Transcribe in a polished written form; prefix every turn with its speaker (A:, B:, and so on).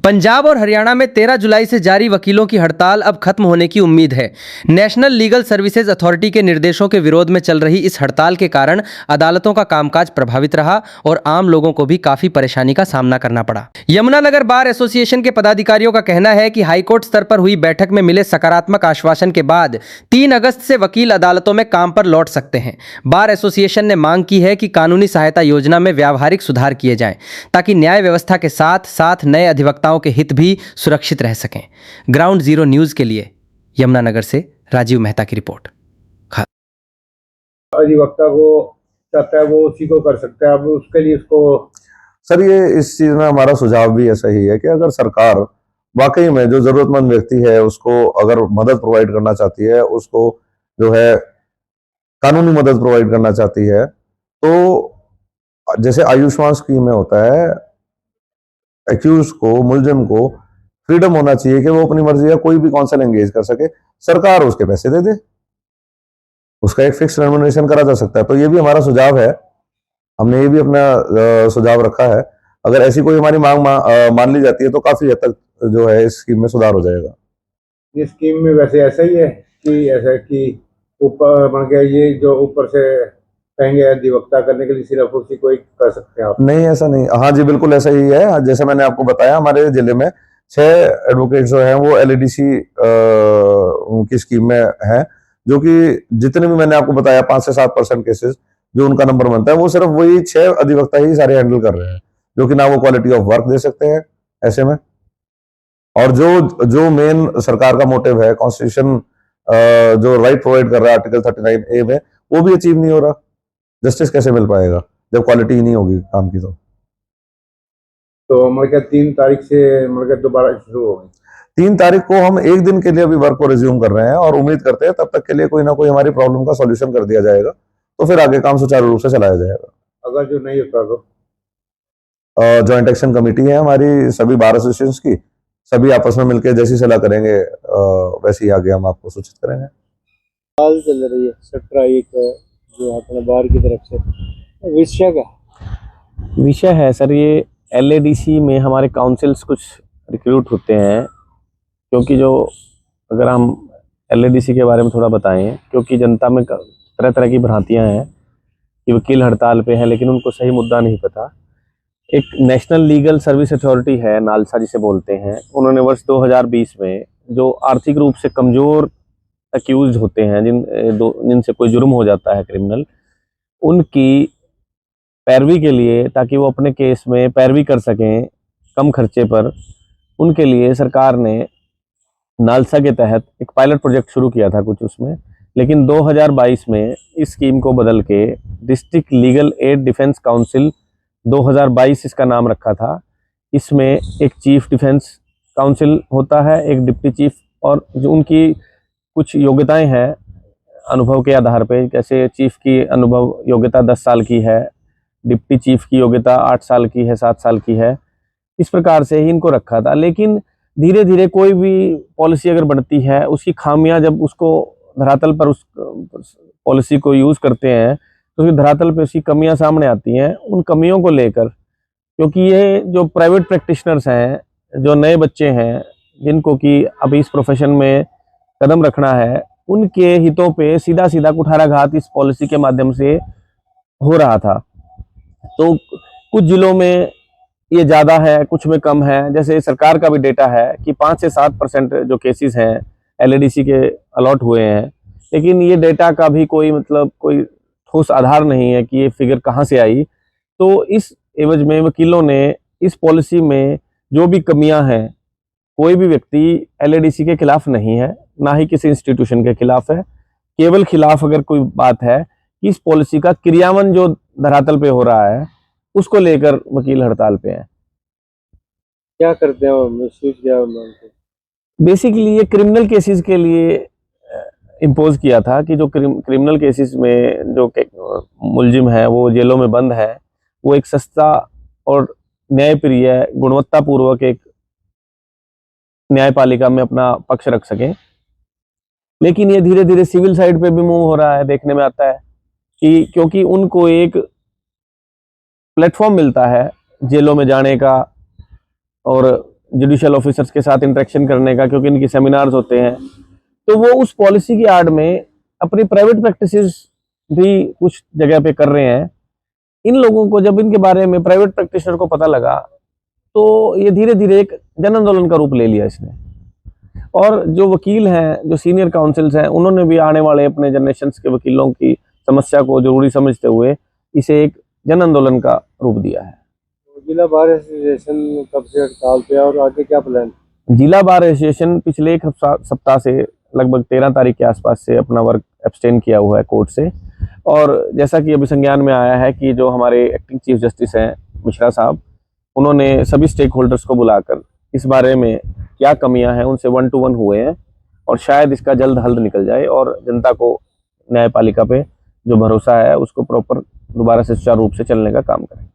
A: पंजाब और हरियाणा में 13 जुलाई से जारी वकीलों की हड़ताल अब खत्म होने की उम्मीद है। नेशनल लीगल सर्विसेज अथॉरिटी के निर्देशों के विरोध में चल रही इस हड़ताल के कारण अदालतों का कामकाज प्रभावित रहा और आम लोगों को भी काफी परेशानी का सामना करना पड़ा। यमुनानगर बार एसोसिएशन के पदाधिकारियों का कहना है कि हाईकोर्ट स्तर पर हुई बैठक में मिले सकारात्मक आश्वासन के बाद 3 अगस्त से वकील अदालतों में काम पर लौट सकते हैं। बार एसोसिएशन ने मांग की है कि कानूनी सहायता योजना में व्यावहारिक सुधार किए जाएं ताकि न्याय व्यवस्था के साथ साथ नए अधिवक्ताओं के हित भी सुरक्षित रह सकें। ग्राउंड जीरो न्यूज के लिए यमुनानगर से राजीव मेहता की रिपोर्ट।
B: अधिवक्ता को चाहता है वो उसी को कर सकता है। अब उसके लिए उसको
C: सर ये इस चीज में हमारा सुझाव भी ऐसा ही है कि अगर सरकार वाकई में जो जरूरतमंद व्यक्ति है उसको अगर मदद प्रोवाइड करना चाहती है, उसको जो है कानूनी मदद प्रोवाइड करना चाहती है, तो जैसे आयुष्मान स्कीम में होता है, एक्यूज को, मुलजिम को फ्रीडम होना चाहिए कि वो अपनी मर्जी का कोई भी काउंसिल एंगेज कर सके, सरकार उसके पैसे दे दे, उसका एक फिक्स रेम्यूनरेशन करा जा सकता है। तो ये भी हमारा सुझाव है, हमने ये भी अपना सुझाव रखा है। अगर ऐसी कोई हमारी मांग मान ली जाती है तो काफी हद तक जो है इस स्कीम में सुधार हो जाएगा।
B: ये स्कीम में वैसे ऐसा ही है कि ऐसा कि ऊपर मान के ये जो ऊपर से कहेंगे अधिवक्ता करने के लिए सिर्फ उसी को ही कर सकते हैं आप?
C: नहीं, ऐसा नहीं। हाँ जी, बिल्कुल ऐसा ही है। जैसे मैंने आपको बताया, हमारे जिले में 6 एडवोकेट जो हैं वो एलईडीसी की स्कीम में हैं, जो कि जितने भी मैंने आपको बताया 5 से 7% केसेस जो उनका नंबर बनता है, वो सिर्फ वही 6 अधिवक्ता ही सारे हैंडल कर रहे हैं, जो कि ना वो क्वालिटी ऑफ वर्क दे सकते हैं ऐसे में, और जो मेन सरकार का मोटिव है, कॉन्स्टिट्यूशन जो राइट प्रोवाइड कर रहा है आर्टिकल 39A में, वो भी अचीव नहीं हो रहा। जस्टिस कैसे मिल पाएगा जब क्वालिटी ही नहीं होगी काम की?
B: तो मतलब 3 तारीख से मतलब दोबारा शुरू होगी।
C: 3 तारीख को हम एक दिन के लिए अभी वर्क को रिज्यूम कर रहे हैं और उम्मीद करते हैं तब तक के लिए कोई ना कोई हमारी प्रॉब्लम का सॉल्यूशन कर दिया जाएगा, तो फिर आगे काम सुचारू रूप से चलाया जाएगा।
B: अगर जो नहीं होता तो
C: जॉइंट एक्शन कमेटी है हमारी सभी बार एसोसिएशंस की, सभी आपस में मिलकर जैसी सलाह करेंगे वैसे ही आगे हम आपको सूचित करेंगे।
D: हाल चल रही है 17 जो अपने बार की तरफ से विषय है सर, ये एलएडीसी में हमारे काउंसिल्स कुछ रिक्रूट होते हैं, क्योंकि जो अगर हम एलएडीसी के बारे में थोड़ा बताएं, क्योंकि जनता में तरह तरह की भ्रांतियां हैं कि वकील हड़ताल पे हैं लेकिन उनको सही मुद्दा नहीं पता। एक नेशनल लीगल सर्विस अथॉरिटी है, नालसा जिसे बोलते हैं, उन्होंने वर्ष 2020 में जो आर्थिक रूप से कमज़ोर एक्यूज होते हैं, जिनसे कोई जुर्म हो जाता है क्रिमिनल, उनकी पैरवी के लिए, ताकि वो अपने केस में पैरवी कर सकें कम खर्चे पर, उनके लिए सरकार ने नालसा के तहत एक पायलट प्रोजेक्ट शुरू किया था कुछ उसमें, लेकिन 2022 में इस स्कीम को बदल के district legal aid defence council 2022 इसका नाम रखा था। इसमें एक चीफ डिफेंस काउंसिल होता है, एक डिप्टी चीफ, और जो उनकी कुछ योग्यताएं हैं अनुभव के आधार पे, जैसे चीफ की अनुभव योग्यता 10 साल की है, डिप्टी चीफ की योग्यता 8 साल की है, 7 साल की है, इस प्रकार से ही इनको रखा था। लेकिन धीरे धीरे कोई भी पॉलिसी अगर बढ़ती है, उसकी खामियां जब उसको धरातल पर उस पॉलिसी को यूज़ करते हैं तो उसकी धरातल पे उसकी कमियां सामने आती हैं। उन कमियों को लेकर, क्योंकि ये जो प्राइवेट प्रैक्टिशनर्स हैं, जो नए बच्चे हैं, जिनको कि अभी इस प्रोफेशन में कदम रखना है, उनके हितों पे सीधा सीधा कुठाराघात इस पॉलिसी के माध्यम से हो रहा था। तो कुछ जिलों में ये ज़्यादा है, कुछ में कम है। जैसे सरकार का भी डेटा है कि 5 से 7% जो केसेस हैं एलएडीसी के अलॉट हुए हैं, लेकिन ये डेटा का भी कोई कोई ठोस आधार नहीं है कि ये फिगर कहाँ से आई। तो इस एवज में वकीलों ने इस पॉलिसी में जो भी कमियां हैं, कोई भी व्यक्ति एलएडीसी के खिलाफ नहीं है, ना ही किसी इंस्टीट्यूशन के खिलाफ है, केवल खिलाफ अगर कोई बात है कि इस पॉलिसी का क्रियान्वयन जो धरातल पे हो रहा है, उसको लेकर वकील हड़ताल पे हैं। क्या करते हैं महसूस क्या मानते हैं?
C: बेसिकली ये क्रिमिनल केसेस के लिए इम्पोज किया था कि जो क्रिमिनल केसेस में जो मुलजिम है वो जेलों में बंद है, वो एक सस्ता और न्यायप्रिय गुणवत्तापूर्वक एक न्यायपालिका में अपना पक्ष रख सकें। लेकिन ये धीरे धीरे सिविल साइड पे भी मूव हो रहा है, देखने में आता है कि क्योंकि उनको एक प्लेटफॉर्म मिलता है जेलों में जाने का और
D: जुडिशियल ऑफिसर्स के साथ इंटरेक्शन करने का, क्योंकि इनके सेमिनार्स होते हैं, तो वो उस पॉलिसी की आड़ में अपनी प्राइवेट प्रैक्टिसेस भी कुछ जगह पे कर रहे हैं। इन लोगों को जब इनके बारे में प्राइवेट प्रैक्टिशनर को पता लगा तो ये धीरे धीरे एक जन आंदोलन का रूप ले लिया इसने। और जो वकील हैं, जो सीनियर काउंसिल्स हैं, उन्होंने भी आने वाले अपने जनरेशन के वकीलों की समस्या को जरूरी समझते हुए इसे एक जन आंदोलन का रूप दिया है।
E: जिला बार एसोसिएशन कब से हड़ताल पे है और आगे क्या प्लान?
D: जिला बार एसोसिएशन पिछले एक सप्ताह से लगभग 13 तारीख के आसपास से अपना वर्क एब्सटेन किया हुआ है कोर्ट से। और जैसा कि अभी संज्ञान में आया है कि जो हमारे एक्टिंग चीफ जस्टिस हैं मिश्रा साहब, उन्होंने सभी स्टेक होल्डर्स को बुलाकर इस बारे में क्या कमियां हैं उनसे 1 to 1 हुए हैं, और शायद इसका जल्द हल निकल जाए और जनता को न्यायपालिका पे जो भरोसा है उसको प्रॉपर दोबारा से सुचारू रूप से चलने का काम करें।